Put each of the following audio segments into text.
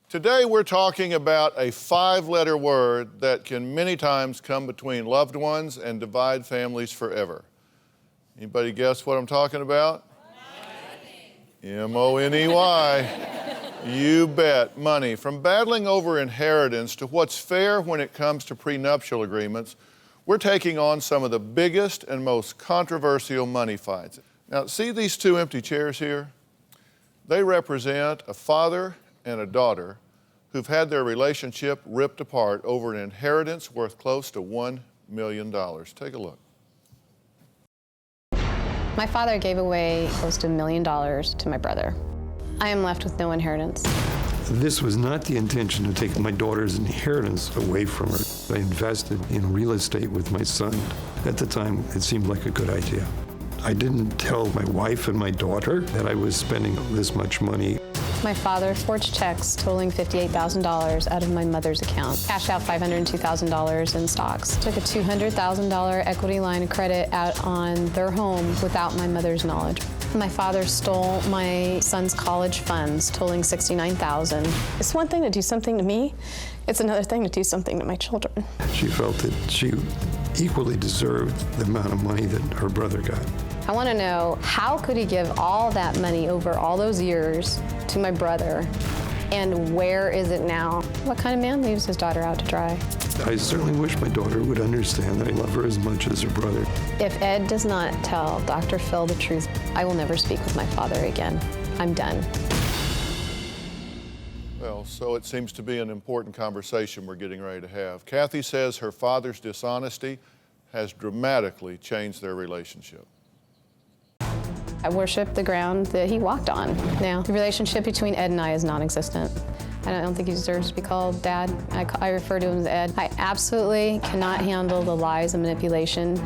Today we're talking about a 5-letter word that can many times come between loved ones and divide families forever. Anybody guess what I'm talking about? Money. M-O-N-E-Y. You bet, money. From battling over inheritance to what's fair when it comes to prenuptial agreements, we're taking on some of the biggest and most controversial money fights. Now, see these 2 empty chairs here? They represent a father and a daughter who've had their relationship ripped apart over an inheritance worth close to $1 million. Take a look. My father gave away close to $1 million to my brother. I am left with no inheritance. This was not the intention to take my daughter's inheritance away from her. I invested in real estate with my son. At the time, it seemed like a good idea. I didn't tell my wife and my daughter that I was spending this much money. My father forged checks totaling $58,000 out of my mother's account, cashed out $502,000 in stocks, took a $200,000 equity line of credit out on their home without my mother's knowledge. My father stole my son's college funds, totaling $69,000. It's one thing to do something to me. It's another thing to do something to my children. She felt that she equally deserved the amount of money that her brother got. I want to know, how could he give all that money over all those years to my brother, and where is it now? What kind of man leaves his daughter out to dry? I certainly wish my daughter would understand that I love her as much as her brother. If Ed does not tell Dr. Phil the truth, I will never speak with my father again. I'm done. Well, so it seems to be an important conversation we're getting ready to have. Kathy says her father's dishonesty has dramatically changed their relationship. I worship the ground that he walked on. Now, the relationship between Ed and I is non-existent. I don't think he deserves to be called Dad. I refer to him as Ed. I absolutely cannot handle the lies and manipulation.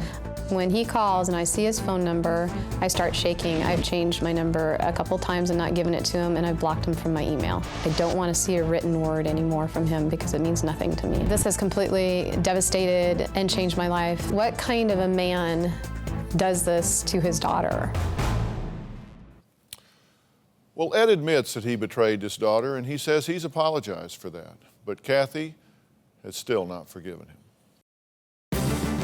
When he calls and I see his phone number, I start shaking. I've changed my number a couple times and not given it to him, and I've blocked him from my email. I don't want to see a written word anymore from him because it means nothing to me. This has completely devastated and changed my life. What kind of a man does this to his daughter? Well, Ed admits that he betrayed his daughter, and he says he's apologized for that. But Kathy has still not forgiven him.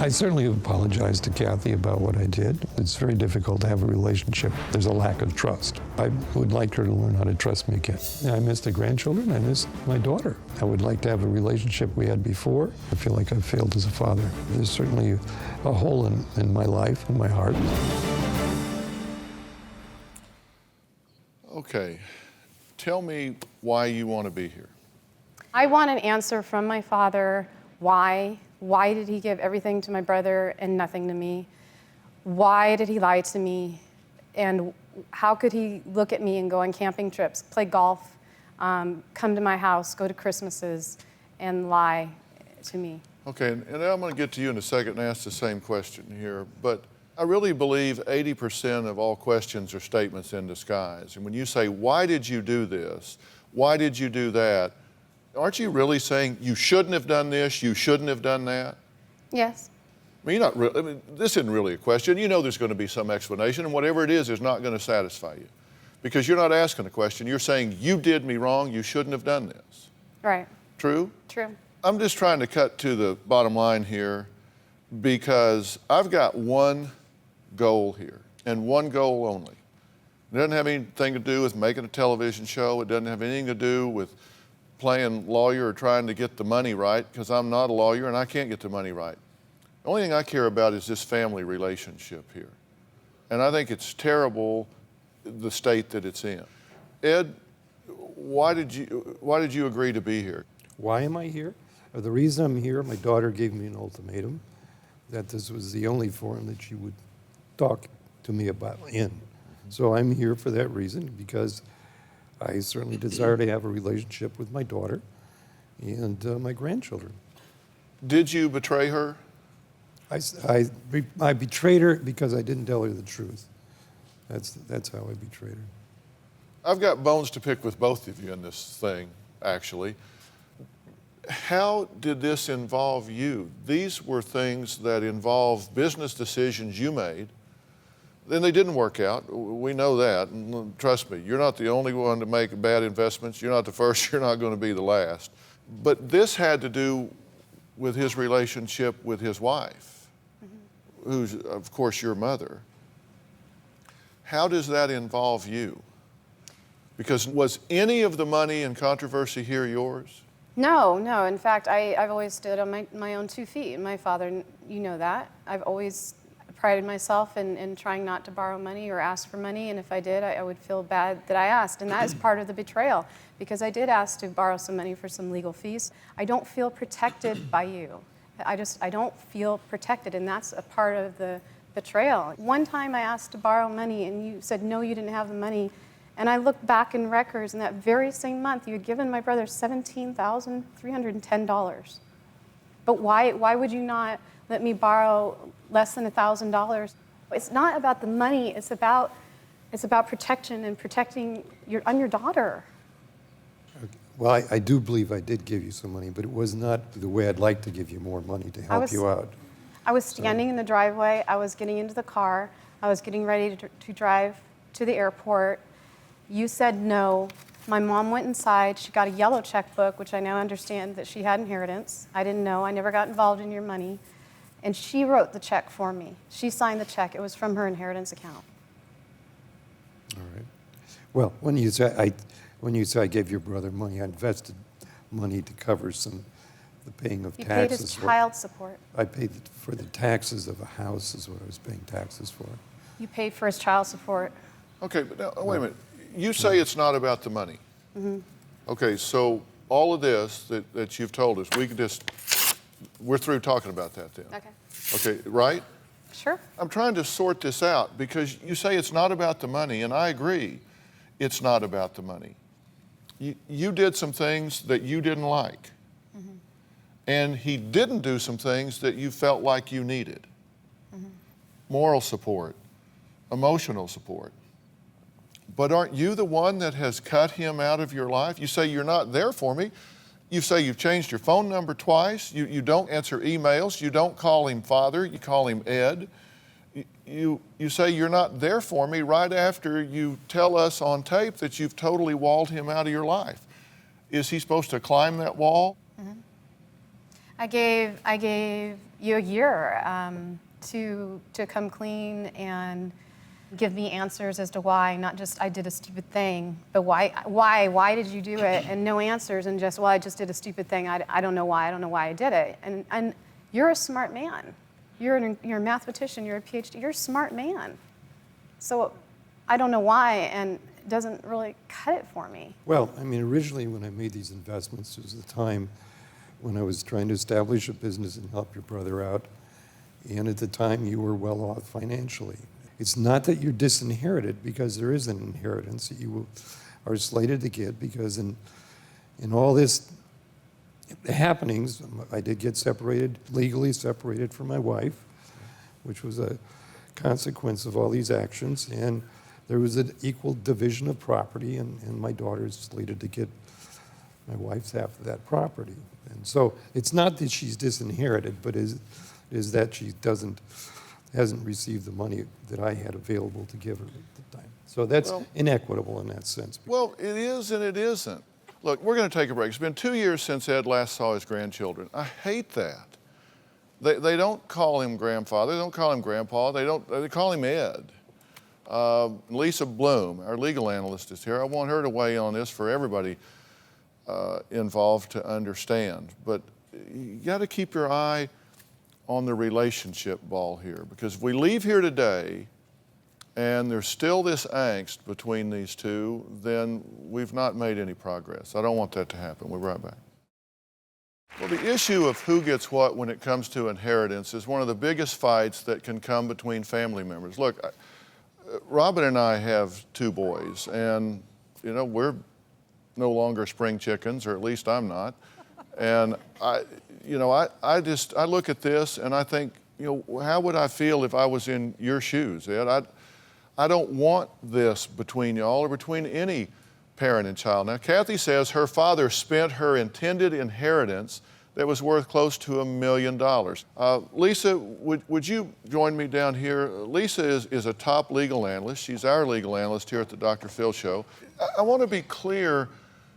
I certainly have apologized to Kathy about what I did. It's very difficult to have a relationship. There's a lack of trust. I would like her to learn how to trust me again. I miss the grandchildren. I miss my daughter. I would like to have a relationship we had before. I feel like I've failed as a father. There's certainly a hole in my life and my heart. Okay, tell me why you want to be here. I want an answer from my father. Why? Why did he give everything to my brother and nothing to me? Why did he lie to me? And how could he look at me and go on camping trips, play golf, come to my house, go to Christmases, and lie to me? Okay, and I'm going to get to you in a second and ask the same question here, but I really believe 80% of all questions are statements in disguise. And when you say, why did you do this? Why did you do that? Aren't you really saying you shouldn't have done this, you shouldn't have done that? Yes. I mean, this isn't really a question. You know there's going to be some explanation, and whatever it is not going to satisfy you. Because you're not asking a question. You're saying, you did me wrong, you shouldn't have done this. Right. True? True. I'm just trying to cut to the bottom line here because I've got one goal here, and one goal only. It doesn't have anything to do with making a television show. It doesn't have anything to do with playing lawyer or trying to get the money right, because I'm not a lawyer and I can't get the money right. The only thing I care about is this family relationship here. And I think it's terrible, the state that it's in. Ed, why did you agree to be here? Why am I here? The reason I'm here, my daughter gave me an ultimatum that this was the only forum that she would talk to me about in. So I'm here for that reason, because I certainly desire to have a relationship with my daughter and my grandchildren. Did you betray her? I betrayed her because I didn't tell her the truth. That's how I betrayed her. I've got bones to pick with both of you in this thing, actually. How did this involve you? These were things that involve business decisions you made Then they didn't work out. We know that. And trust me, you're not the only one to make bad investments. You're not the first, you're not going to be the last. But this had to do with his relationship with his wife, who's, of course, your mother. How does that involve you? Because was any of the money and controversy here yours? No, no. In fact, I've always stood on my own 2 feet. My father, you know that. I've always prided myself in trying not to borrow money or ask for money, and if I did, I would feel bad that I asked, and that is part of the betrayal, because I did ask to borrow some money for some legal fees. I don't feel protected by you. I don't feel protected, and that's a part of the betrayal. One time I asked to borrow money, and you said no, you didn't have the money, and I looked back in records, and that very same month, you had given my brother $17,310. But why would you not let me borrow less than $1,000? It's not about the money, it's about protection and protecting your daughter. Well, I do believe I did give you some money, but it was not the way I'd like to give you more money to help you out. I was standing in the driveway, I was getting into the car, I was getting ready to drive to the airport. You said no. My mom went inside, she got a yellow checkbook, which I now understand that she had inheritance. I didn't know, I never got involved in your money. And she wrote the check for me. She signed the check, it was from her inheritance account. All right. Well, when you say I gave your brother money, I invested money to cover the paying of You taxes. paid his child support. I paid for the taxes of a house is what I was paying taxes for. You paid for his child support. Okay, but now, wait a minute. You say it's not about the money. Okay, so all of this that you've told us, we're through talking about that then. Okay. Okay, right? Sure. I'm trying to sort this out because you say it's not about the money, and I agree, it's not about the money. You did some things that you didn't like, and he didn't do some things that you felt like you needed. Moral support, emotional support. But aren't you the one that has cut him out of your life? You say you're not there for me. You say you've changed your phone number twice. You don't answer emails. You don't call him father. You call him Ed. You say you're not there for me right after you tell us on tape that you've totally walled him out of your life. Is he supposed to climb that wall? I gave you a year to come clean and give me answers as to why, not just I did a stupid thing, but why did you do it? And no answers, and just, well, I just did a stupid thing. I don't know why I did it. And you're a smart man. You're a mathematician, you're a PhD, you're a smart man. So I don't know why, and it doesn't really cut it for me. Well, I mean, originally when I made these investments, it was the time when I was trying to establish a business and help your brother out. And at the time, you were well off financially. It's not that you're disinherited, because there is an inheritance that you are slated to get, because in all this happenings, I did get legally separated from my wife, which was a consequence of all these actions, and there was an equal division of property, and my daughter is slated to get my wife's half of that property. And so it's not that she's disinherited, but is that she hasn't received the money that I had available to give her at the time. So that's inequitable in that sense. Well, it is and it isn't. Look, we're going to take a break. It's been 2 years since Ed last saw his grandchildren. I hate that. They don't call him grandfather. They don't call him grandpa. They call him Ed. Lisa Bloom, our legal analyst, is here. I want her to weigh on this for everybody involved to understand. But you got to keep your eye on the relationship ball here, because if we leave here today and there's still this angst between these two, then we've not made any progress. I don't want that to happen. We'll be right back. Well, the issue of who gets what when it comes to inheritance is one of the biggest fights that can come between family members. Look, Robin and I have 2 boys, and we're no longer spring chickens, or at least I'm not. And I look at this and I think, how would I feel if I was in your shoes, Ed? I don't want this between y'all or between any parent and child. Now, Kathy says her father spent her intended inheritance that was worth close to $1 million. Lisa, would you join me down here? Lisa is a top legal analyst. She's our legal analyst here at the DrPhil Show. I want to be clear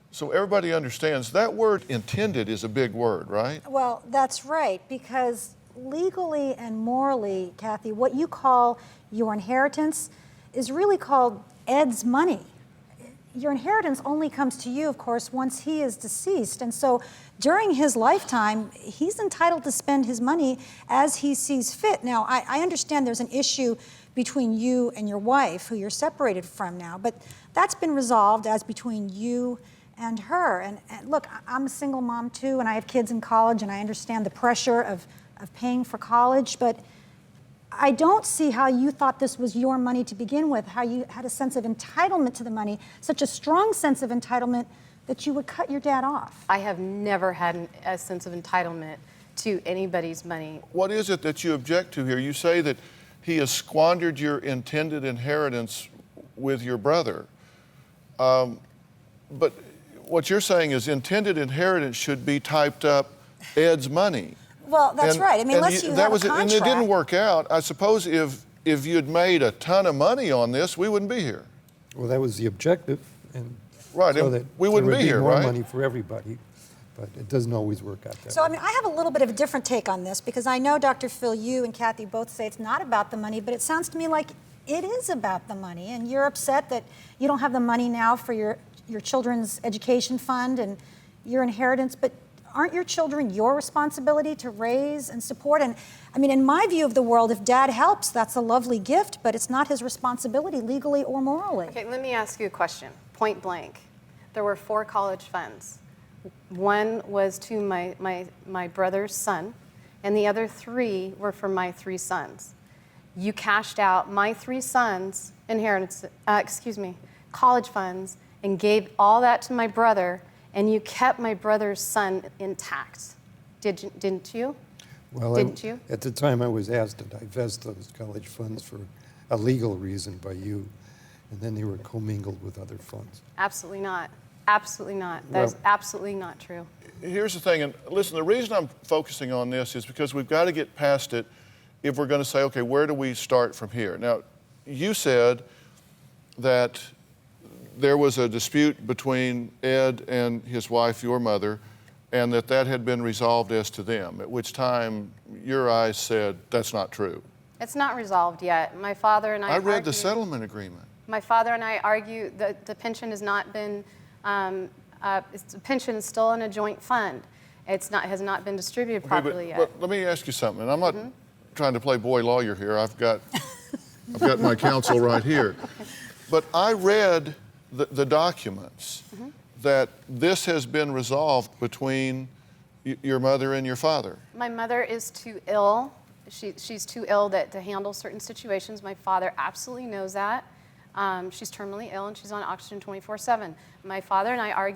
so everybody understands that word intended is a big word, right? Well, that's right, because legally and morally, Kathy, what you call your inheritance is really called Ed's money. Your inheritance only comes to you, of course, once he is deceased. And so during his lifetime, he's entitled to spend his money as he sees fit. Now, I understand there's an issue between you and your wife, who you're separated from now, but that's been resolved as between you and her. And look, I'm a single mom too, and I have kids in college, and I understand the pressure of paying for college, but I don't see how you thought this was your money to begin with, how you had a sense of entitlement to the money, such a strong sense of entitlement that you would cut your dad off. I have never had a sense of entitlement to anybody's money. What is it that you object to here? You say that he has squandered your intended inheritance with your brother. But what you're saying is intended inheritance should be typed up Ed's money. Well, that's right. I mean, unless you have a contract. And it didn't work out. I suppose if you'd made a ton of money on this, we wouldn't be here. Well, that was the objective, and right, so and that we wouldn't there would be here, more right? money for everybody, but it doesn't always work out that So, way. I mean, I have a little bit of a different take on this, because I know, Dr. Phil, you and Kathy both say it's not about the money, but it sounds to me like it is about the money, and you're upset that you don't have the money now for your children's education fund and your inheritance, but aren't your children your responsibility to raise and support? And I mean, in my view of the world, if dad helps, that's a lovely gift, but it's not his responsibility legally or morally. Okay, let me ask you a question, point blank. There were 4 college funds. One was to my brother's son, and the other 3 were for my 3 sons. You cashed out my 3 sons' inheritance, college funds, and gave all that to my brother, and you kept my brother's son intact. Didn't you? Well, didn't you? At the time, I was asked to divest those college funds for a legal reason by you, and then they were commingled with other funds. Absolutely not. Absolutely not. That is absolutely not true. Here's the thing, and listen, the reason I'm focusing on this is because we've got to get past it if we're going to say, okay, where do we start from here? Now, you said that there was a dispute between Ed and his wife, your mother, and that had been resolved as to them, at which time your eyes said, that's not true. It's not resolved yet. My father and I read the settlement agreement. My father and I argue that the pension has not been, the pension is still in a joint fund. Has not been distributed properly yet. But let me ask you something, and I'm not trying to play boy lawyer here. I've got my counsel right here. But I read the documents that this has been resolved between your mother and your father. My mother is too ill. She's too ill to handle certain situations. My father absolutely knows that. She's terminally ill and she's on oxygen 24/7. My father and I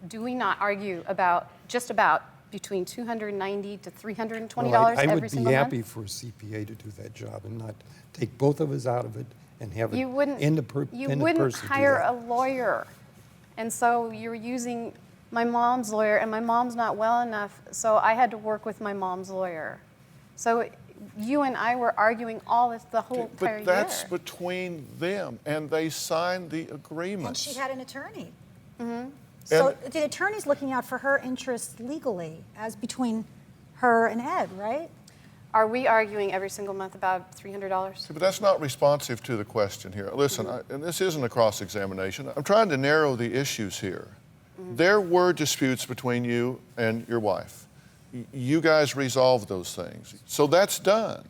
do we not argue about just about between $290 to $320 every single month? I would be happy for a CPA to do that job and not take both of us out of it and have it You wouldn't hire a lawyer. And so you're using my mom's lawyer, and my mom's not well enough, so I had to work with my mom's lawyer. So you and I were arguing the whole entire year. But that's between them, and they signed the agreement. And she had an attorney. So the attorney's looking out for her interests legally, as between her and Ed, right? Are we arguing every single month about $300? But that's not responsive to the question here. Listen, and this isn't a cross-examination. I'm trying to narrow the issues here. There were disputes between you and your wife. You guys resolved those things. So that's done.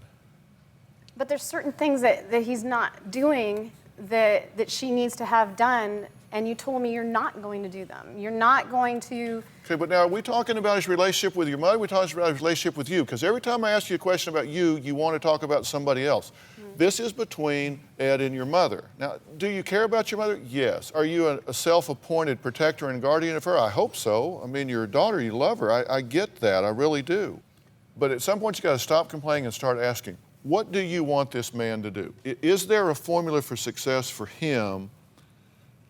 But there's certain things that he's not doing that she needs to have done, and you told me you're not going to do them. You're not going to... Okay, but now are we talking about his relationship with your mother? Are we talking about his relationship with you? Because every time I ask you a question about you, you want to talk about somebody else. This is between Ed and your mother. Now, do you care about your mother? Yes. Are you a self-appointed protector and guardian of her? I hope so. I mean, your daughter, you love her. I get that. I really do. But at some point, you got to stop complaining and start asking, what do you want this man to do? Is there a formula for success for him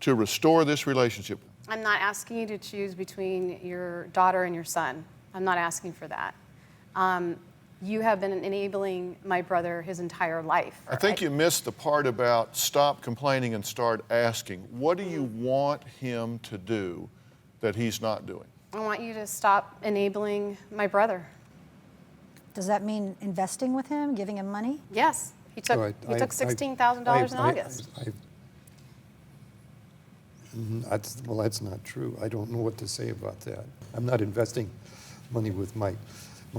to restore this relationship? I'm not asking you to choose between your daughter and your son. I'm not asking for that. You have been enabling my brother his entire life. I think you missed the part about stop complaining and start asking. What do you want him to do that he's not doing? I want you to stop enabling my brother. Does that mean investing with him, giving him money? Yes, he took $16,000 in August. That's not true. I don't know what to say about that. I'm not investing money with my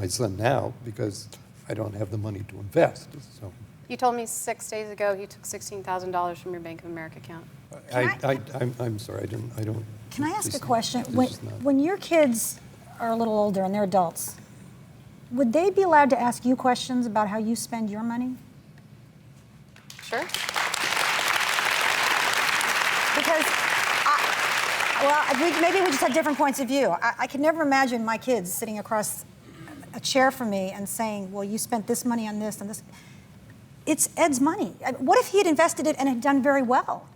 son now because I don't have the money to invest. So You told me 6 days ago he took $16,000 from your Bank of America account. I'm sorry. I don't. Can I ask a this- question? this is not- When your kids are a little older and they're adults, would they be allowed to ask you questions about how you spend your money? Sure. Because, maybe we just have different points of view. I could never imagine my kids sitting across a chair from me and saying, well, you spent this money on this and this. It's Ed's money. What if he had invested it and had done very well?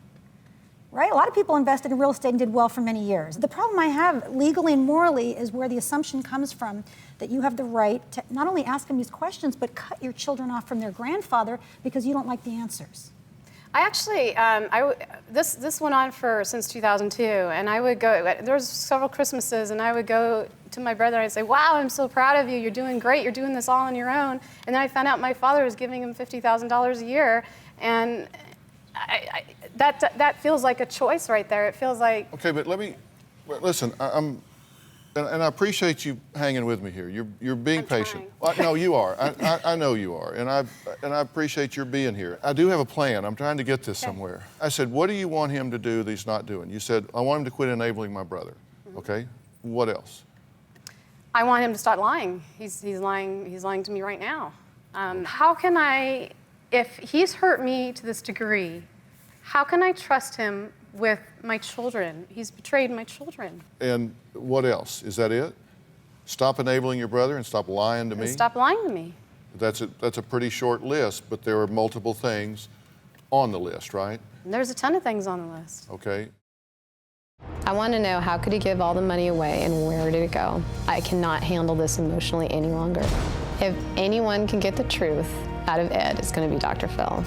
Right? A lot of people invested in real estate and did well for many years. The problem I have legally and morally is where the assumption comes from that you have the right to not only ask them these questions, but cut your children off from their grandfather because you don't like the answers. I actually, this went on since 2002, and I would go, there was several Christmases, and I would go to my brother and I'd say, wow, I'm so proud of you, you're doing great, you're doing this all on your own. And then I found out my father was giving him $50,000 a year, and that feels like a choice right there. It feels like... Okay, but listen, and I appreciate you hanging with me here. You're being patient. Well, no, you are. I know you are, and I appreciate your being here. I do have a plan. I'm trying to get this somewhere. I said, what do you want him to do that he's not doing? You said, I want him to quit enabling my brother. Okay. What else? I want him to stop lying. He's lying to me right now. How can I, if he's hurt me to this degree, how can I trust him with my children? He's betrayed my children. And what else? Is that it? Stop enabling your brother and stop lying to me? Stop lying to me. That's a pretty short list, but there are multiple things on the list, right? And there's a ton of things on the list. Okay. I want to know, how could he give all the money away and where did it go? I cannot handle this emotionally any longer. If anyone can get the truth out of Ed, it's going to be DrPhil.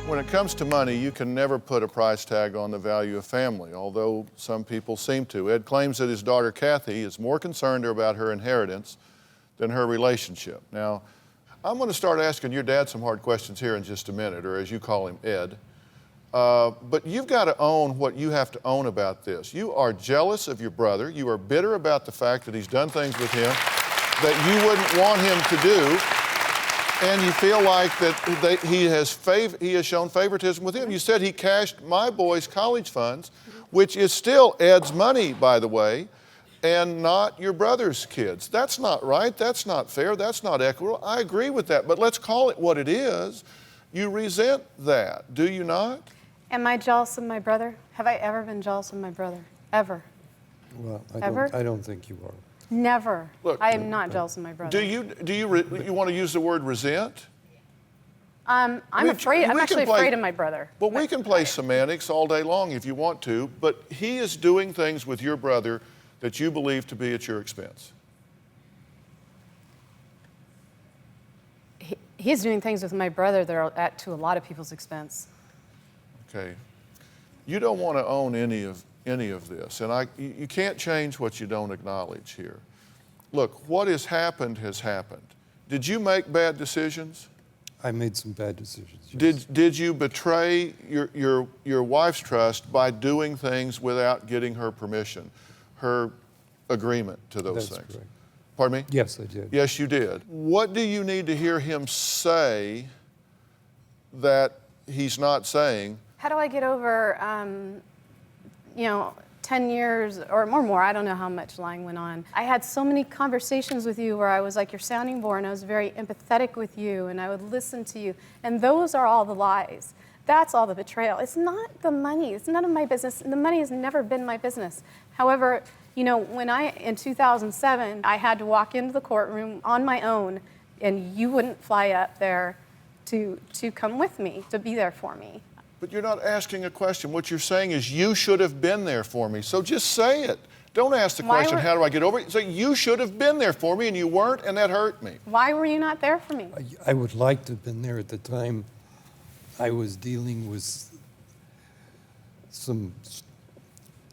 When it comes to money, you can never put a price tag on the value of family, although some people seem to. Ed claims that his daughter Kathy is more concerned about her inheritance than her relationship. Now, I'm going to start asking your dad some hard questions here in just a minute, or as you call him, Ed. But you've got to own what you have to own about this. You are jealous of your brother. You are bitter about the fact that he's done things with him that you wouldn't want him to do. And you feel like that he has shown favoritism with him. You said he cashed my boy's college funds, which is still Ed's money, by the way, and not your brother's kids. That's not right. That's not fair. That's not equitable. I agree with that. But let's call it what it is. You resent that, do you not? Am I jealous of my brother? Have I ever been jealous of my brother? Ever? Well, Ever? I don't think you are. Never. Look, I am not jealous of my brother. Do you want to use the word resent? I'm afraid. I'm actually afraid of my brother. Well, we can play semantics all day long if you want to, but he is doing things with your brother that you believe to be at your expense. He's doing things with my brother that are to a lot of people's expense. Okay. You don't want to own any of this, and you can't change what you don't acknowledge here. Look, what has happened has happened. Did you make bad decisions? I made some bad decisions. Yes. Did you betray your wife's trust by doing things without getting her permission, her agreement to those That's things? correct. Pardon me? Yes, I did. Yes, you did. What do you need to hear him say that he's not saying? How do I get over, 10 years or more, I don't know how much lying went on. I had so many conversations with you where I was like your sounding board and I was very empathetic with you and I would listen to you. And those are all the lies. That's all the betrayal. It's not the money. It's none of my business. The money has never been my business. However, when in 2007, I had to walk into the courtroom on my own and you wouldn't fly up there to come with me, to be there for me. But you're not asking a question. What you're saying is you should have been there for me. So just say it. Don't ask the Why question, were- how do I get over it? Say, you should have been there for me, and you weren't, and that hurt me. Why were you not there for me? I would like to have been there at the time. I was dealing with some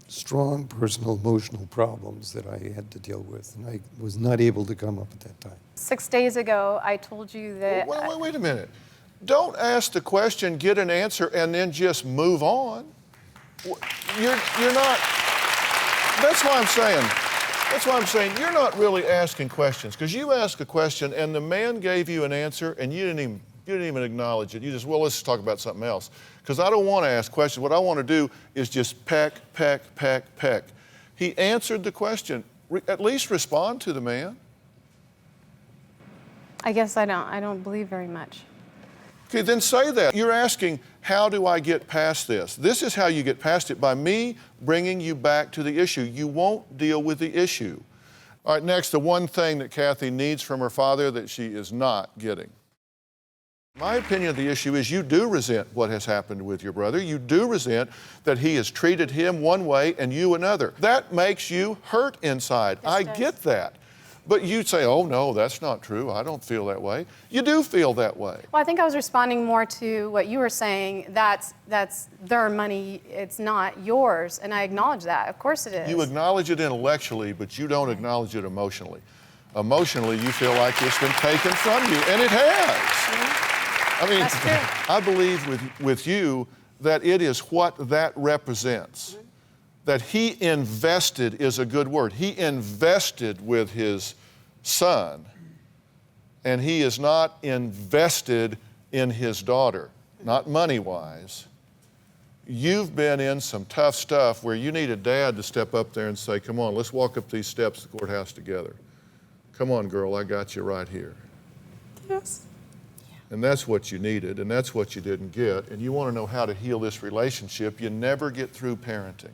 strong personal emotional problems that I had to deal with, and I was not able to come up at that time. 6 days ago, I told you that. Wait a minute. Don't ask the question, get an answer, and then just move on. You're not. That's why I'm saying you're not really asking questions, because you ask a question and the man gave you an answer and you didn't even acknowledge it. You just, well, let's talk about something else. Because I don't want to ask questions. What I want to do is just peck. He answered the question. At least respond to the man. I guess I don't believe very much. Okay, then say that. You're asking, how do I get past this? This is how you get past it, by me bringing you back to the issue. You won't deal with the issue. All right, next, the one thing that Kathy needs from her father that she is not getting. My opinion of the issue is you do resent what has happened with your brother. You do resent that he has treated him one way and you another. That makes you hurt inside. I get that. But you say, oh, no, that's not true. I don't feel that way. You do feel that way. Well, I think I was responding more to what you were saying. That's their money. It's not yours. And I acknowledge that. Of course it is. You acknowledge it intellectually, but you don't acknowledge it emotionally. Emotionally, you feel like it's been taken from you, and it has. I mean, That's true. I believe with you that it is what that represents. That he invested is a good word. He invested with his son, and he is not invested in his daughter, not money-wise. You've been in some tough stuff where you need a dad to step up there and say, come on, let's walk up these steps to the courthouse together. Come on, girl, I got you right here. Yes. And that's what you needed, and that's what you didn't get. And you want to know how to heal this relationship. You never get through parenting.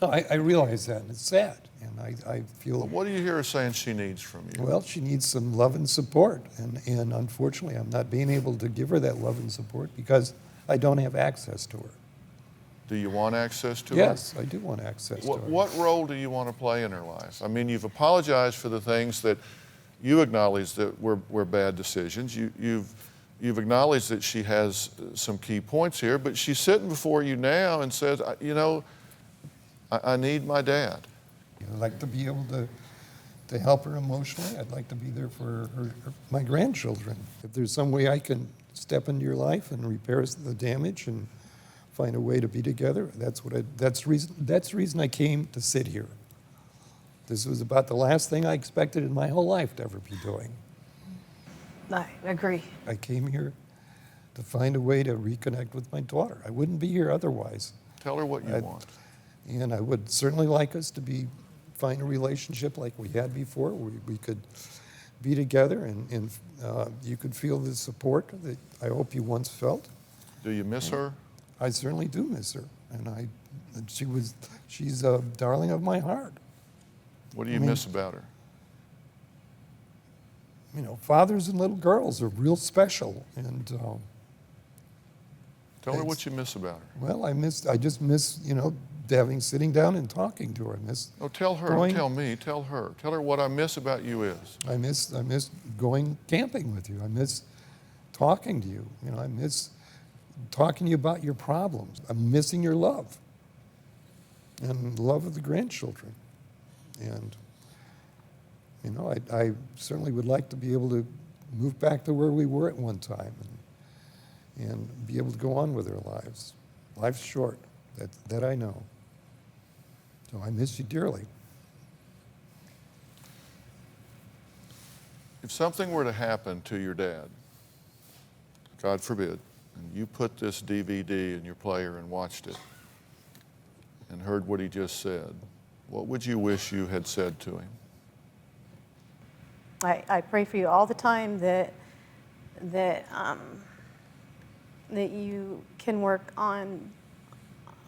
No, I realize that, and it's sad. And I feel. But what do you hear her saying she needs from you? Well, she needs some love and support. And unfortunately, I'm not being able to give her that love and support because I don't have access to her. Do you want access to her? Yes, I do want access to her. What role do you want to play in her life? I mean, you've apologized for the things that you acknowledge that were bad decisions. You've acknowledged that she has some key points here, but she's sitting before you now and says, you know, I need my dad. I'd like to be able to help her emotionally. I'd like to be there for my grandchildren. If there's some way I can step into your life and repair the damage and find a way to be together, that's the reason I came to sit here. This was about the last thing I expected in my whole life to ever be doing. I agree. I came here to find a way to reconnect with my daughter. I wouldn't be here otherwise. Tell her what you want. And I would certainly like us to find a relationship like we had before, where we could be together and you could feel the support that I hope you once felt. Do you miss her? I certainly do miss her, and she's a darling of my heart. What do you miss about her? You know, fathers and little girls are real special, and Tell her what you miss about her. well, I just miss, sitting down and talking to her. I miss. Oh, tell her. Don't tell me. Tell her. Tell her what I miss about you is. I miss going camping with you. I miss talking to you. I miss talking to you about your problems. I'm missing your love and love of the grandchildren. And, I certainly would like to be able to move back to where we were at one time and be able to go on with our lives. Life's short, that I know. So I miss you dearly. If something were to happen to your dad, God forbid, and you put this DVD in your player and watched it and heard what he just said, what would you wish you had said to him? I pray for you all the time that you can work on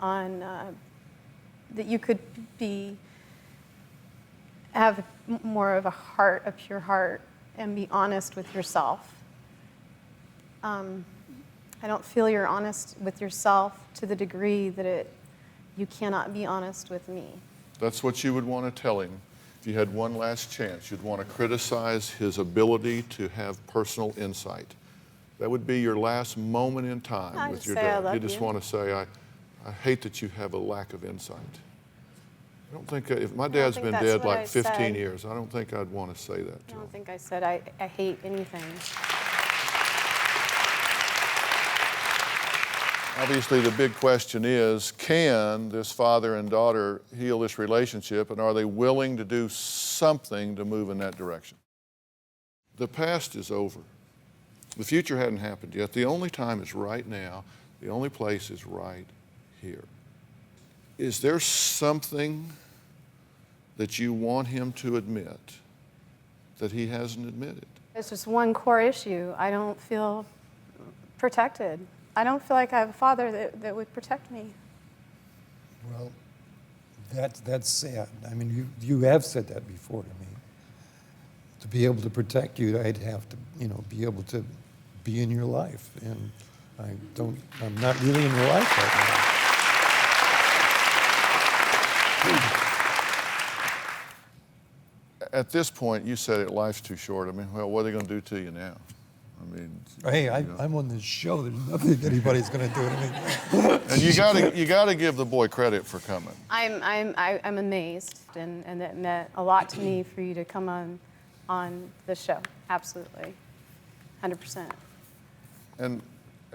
that you could have more of a pure heart, and be honest with yourself. I don't feel you're honest with yourself to the degree that you cannot be honest with me. That's what you would want to tell him. If you had one last chance, you'd want to criticize his ability to have personal insight. That would be your last moment in time I with just your say, dad. "I love You just you." want to say, I hate that you have a lack of insight. I don't think, if my dad's think been that's dead what like I 15 said. years, I don't think I'd want to say that I to him. don't think I said I hate anything. Obviously, the big question is, can this father and daughter heal this relationship, and are they willing to do something to move in that direction? The past is over. The future hadn't happened yet. The only time is right now. The only place is right here. Is there something that you want him to admit that he hasn't admitted? It's just one core issue. I don't feel protected. I don't feel like I have a father that would protect me. Well, that's sad. I mean, you have said that before to me. To be able to protect you, I'd have to, be able to be in your life, and I'm not really in your life right now. At this point, you said it, life's too short. I mean, well, what are they going to do to you now? I mean, Hey, I'm on this show. There's nothing anybody's going to do to me. and you got to give the boy credit for coming. I'm amazed, and it meant a lot to me for you to come on the show. Absolutely, 100%. And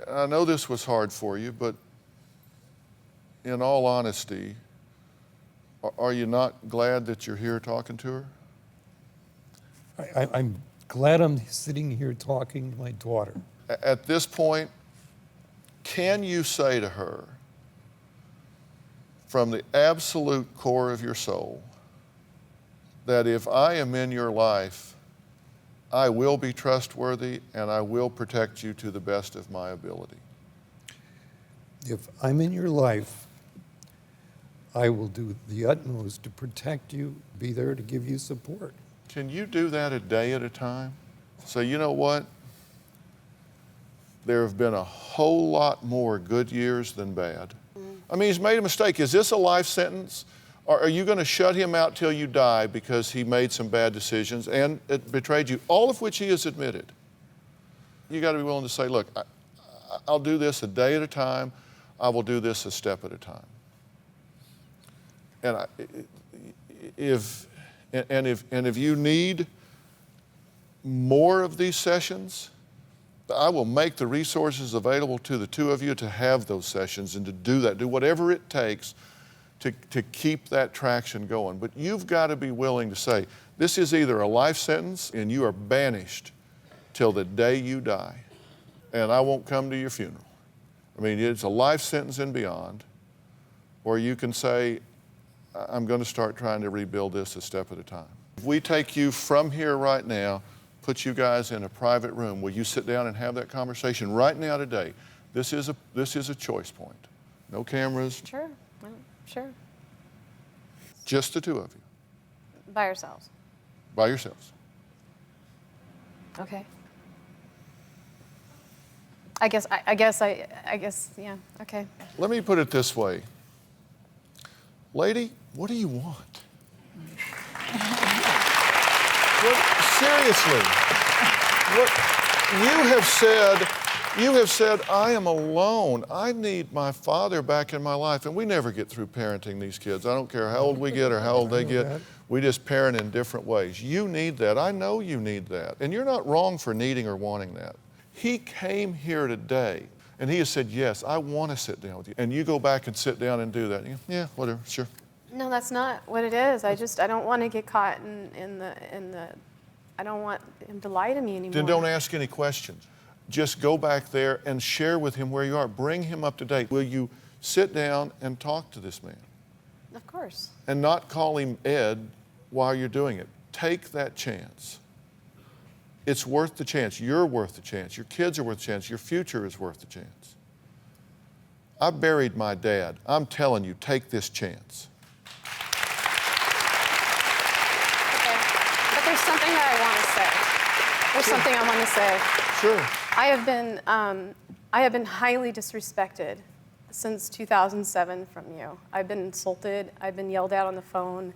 I know this was hard for you, but in all honesty, are you not glad that you're here talking to her? I'm glad I'm sitting here talking to my daughter. At this point, can you say to her, from the absolute core of your soul, that if I am in your life, I will be trustworthy and I will protect you to the best of my ability? If I'm in your life, I will do the utmost to protect you, be there to give you support. Can you do that a day at a time? Say, you know what? There have been a whole lot more good years than bad. I mean, he's made a mistake. Is this a life sentence? Or are you going to shut him out till you die because he made some bad decisions and it betrayed you, all of which he has admitted? You got to be willing to say, look, I'll do this a day at a time. I will do this a step at a time. And if you need more of these sessions, I will make the resources available to the two of you to have those sessions and to do that, do whatever it takes to keep that traction going. But you've got to be willing to say, this is either a life sentence and you are banished till the day you die, and I won't come to your funeral. I mean, it's a life sentence and beyond. Or you can say, I'm going to start trying to rebuild this a step at a time. If we take you from here right now, put you guys in a private room, will you sit down and have that conversation right now today? This is a choice point. No cameras, Sure, well, sure. just the two of you, By yourselves. by yourselves. Okay. I guess, yeah, okay. Let me put it this way. Lady, what do you want? Seriously, what you have said, I am alone. I need my father back in my life. And we never get through parenting these kids. I don't care how old we get or how old they get. We just parent in different ways. You need that. I know you need that. And you're not wrong for needing or wanting that. He came here today and he has said, yes, I want to sit down with you. And you go back and sit down and do that. And you, yeah, whatever, sure. No, that's not what it is. I don't want to get caught in the, I don't want him to lie to me anymore. Then don't ask any questions. Just go back there and share with him where you are. Bring him up to date. Will you sit down and talk to this man? Of course. And not call him Ed while you're doing it. Take that chance. It's worth the chance. You're worth the chance. Your kids are worth the chance. Your future is worth the chance. I buried my dad. I'm telling you, take this chance. Okay. But there's something that I want to say. There's something I want to say. Sure. I have been highly disrespected since 2007 from you. I've been insulted. I've been yelled at on the phone.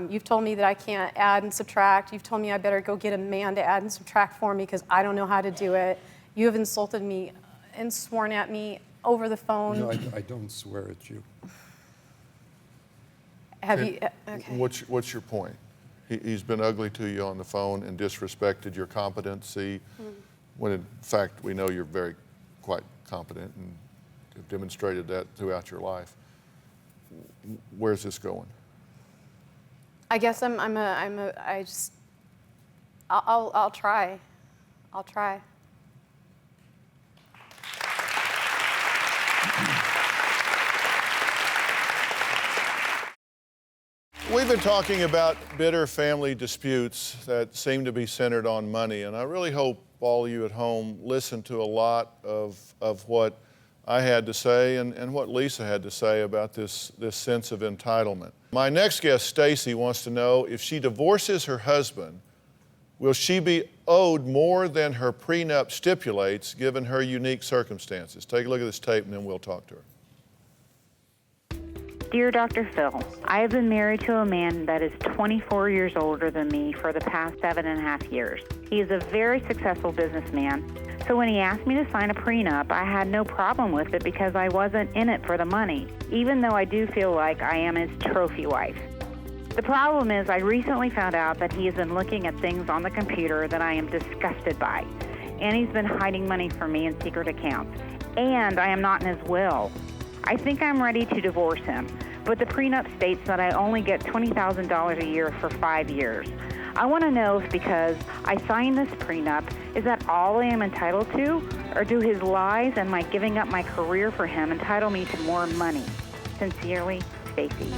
You've told me that I can't add and subtract. You've told me I better go get a man to add and subtract for me because I don't know how to do it. You have insulted me and sworn at me over the phone. No, I don't swear at you. Have you? Okay. What's your point? He's been ugly to you on the phone and disrespected your competency, when in fact we know you're quite competent and have demonstrated that throughout your life. Where's this going? I guess I'll try. I'll try. We've been talking about bitter family disputes that seem to be centered on money, and I really hope all of you at home listen to a lot of what I had to say and what Lisa had to say about this sense of entitlement. My next guest, Stacy, wants to know if she divorces her husband, will she be owed more than her prenup stipulates given her unique circumstances? Take a look at this tape and then we'll talk to her. Dear Dr. Phil, I have been married to a man that is 24 years older than me for the past 7.5 years. He is a very successful businessman, so when he asked me to sign a prenup, I had no problem with it because I wasn't in it for the money, even though I do feel like I am his trophy wife. The problem is I recently found out that he has been looking at things on the computer that I am disgusted by, and he's been hiding money from me in secret accounts, and I am not in his will. I think I'm ready to divorce him, but the prenup states that I only get $20,000 a year for 5 years. I want to know if because I signed this prenup, is that all I am entitled to? Or do his lies and my giving up my career for him entitle me to more money? Sincerely, Stacy.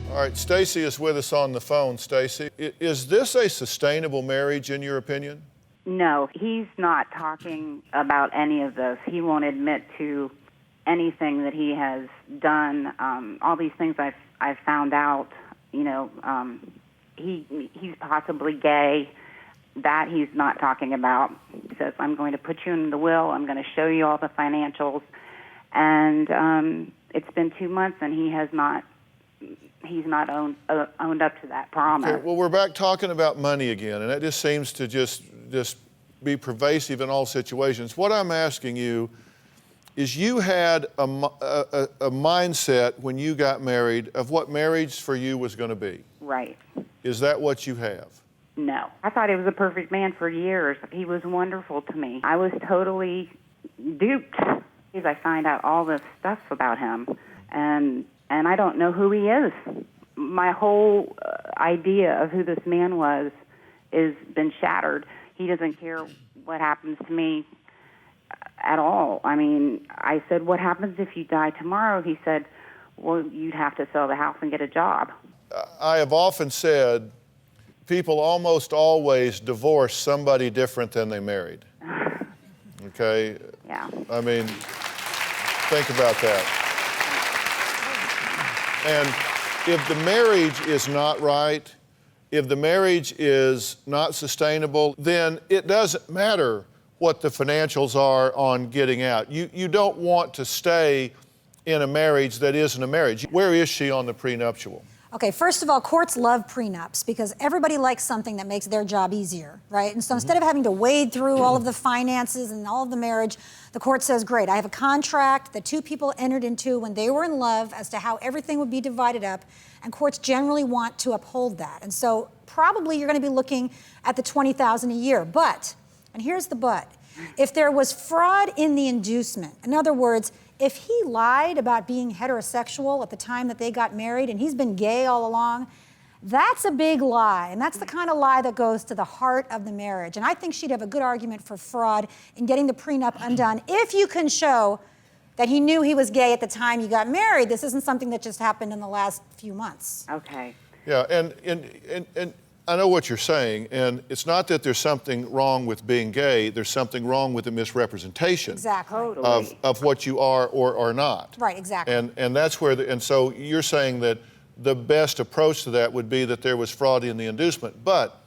All right, Stacy is with us on the phone. Stacy, is this a sustainable marriage in your opinion? No, he's not talking about any of this. He won't admit to anything that he has done. All these things I've found out, he's possibly gay. That he's not talking about. He says, I'm going to put you in the will. I'm going to show you all the financials. And it's been 2 months and he's not owned up to that promise. Okay, well, we're back talking about money again, and that just seems to just be pervasive in all situations. What I'm asking you is you had a mindset when you got married of what marriage for you was going to be. Right. Is that what you have? No. I thought he was a perfect man for years. He was wonderful to me. I was totally duped because I find out all this stuff about him, and I don't know who he is. My whole idea of who this man was has been shattered. He doesn't care what happens to me at all. I mean, I said, what happens if you die tomorrow? He said, well, you'd have to sell the house and get a job. I have often said people almost always divorce somebody different than they married. Okay? Yeah. I mean, think about that. And if the marriage is not right, if the marriage is not sustainable, then it doesn't matter what the financials are on getting out. You don't want to stay in a marriage that isn't a marriage. Where is she on the prenuptial? Okay, first of all, courts love prenups because everybody likes something that makes their job easier, right? And so instead of having to wade through all of the finances and all of the marriage, the court says, great, I have a contract that two people entered into when they were in love as to how everything would be divided up, and courts generally want to uphold that. And so probably you're going to be looking at the $20,000 a year. But, and here's the but, if there was fraud in the inducement, in other words, if he lied about being heterosexual at the time that they got married and he's been gay all along, that's a big lie. And that's the kind of lie that goes to the heart of the marriage. And I think she'd have a good argument for fraud in getting the prenup undone if you can show that he knew he was gay at the time you got married. This isn't something that just happened in the last few months. Okay. Yeah, and I know what you're saying, and it's not that there's something wrong with being gay, there's something wrong with the misrepresentation Exactly. of what you are or are not. Right, exactly. And that's where, and so you're saying that the best approach to that would be that there was fraud in the inducement. But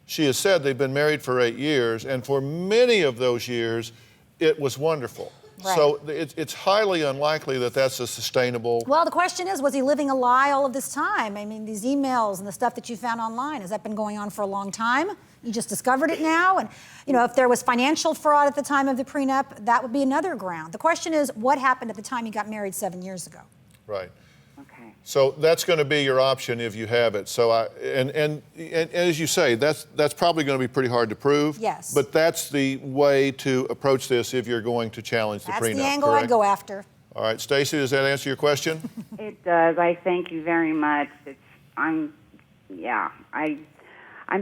she has said they've been married for 8 years, and for many of those years, it was wonderful. Right. So it's highly unlikely that that's a sustainable. Well, the question is, was he living a lie all of this time? I mean, these emails and the stuff that you found online, has that been going on for a long time? You just discovered it now? And, you know, if there was financial fraud at the time of the prenup, that would be another ground. The question is, what happened at the time you got married 7 years ago? Right. Okay. So that's going to be your option if you have it. So and as you say, that's probably going to be pretty hard to prove. Yes. But that's the way to approach this if you're going to challenge the prenup. That's the angle correct? I'd go after. All right, Stacey, does that answer your question? It does. I thank you very much. I'm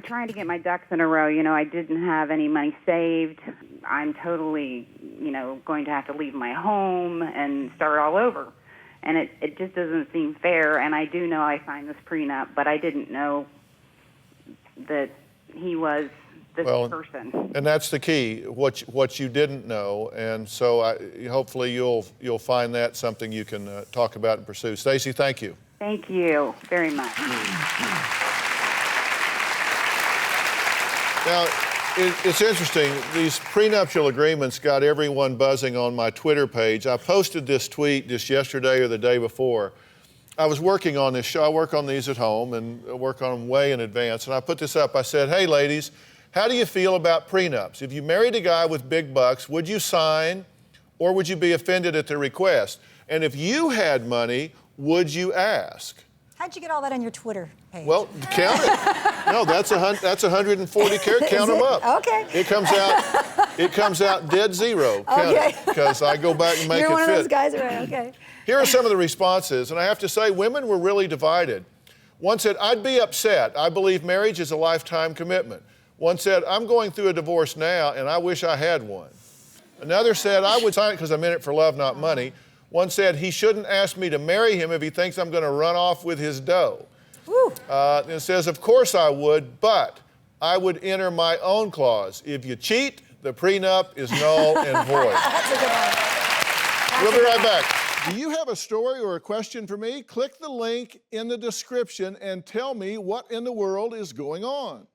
trying to get my ducks in a row. You know, I didn't have any money saved. I'm totally, you know, going to have to leave my home and start all over. And it just doesn't seem fair. And I do know I signed this prenup, but I didn't know that he was this person. And that's the key, what you didn't know. And so hopefully you'll find that something you can talk about and pursue. Stacey, thank you. Thank you very much. Now, it's interesting. These prenuptial agreements got everyone buzzing on my Twitter page. I posted this tweet just yesterday or the day before. I was working on this show. I work on these at home and work on them way in advance. And I put this up. I said, hey, ladies, how do you feel about prenups? If you married a guy with big bucks, would you sign or would you be offended at the request? And if you had money, would you ask? How'd you get all that on your Twitter page? Well, count it. No, that's 140 characters. Count them up. Okay. It comes out dead zero. Count Okay. it, because I go back and make You're it one fit. of those guys, right? Okay. Here are some of the responses, and I have to say, women were really divided. One said, I'd be upset. I believe marriage is a lifetime commitment. One said, I'm going through a divorce now, and I wish I had one. Another said, I would sign it because I'm in it for love, not money. One said, he shouldn't ask me to marry him if he thinks I'm going to run off with his dough. It says, of course I would, but I would enter my own clause. If you cheat, the prenup is null and void. That's a good one. We'll be right back. Do you have a story or a question for me? Click the link in the description and tell me what in the world is going on.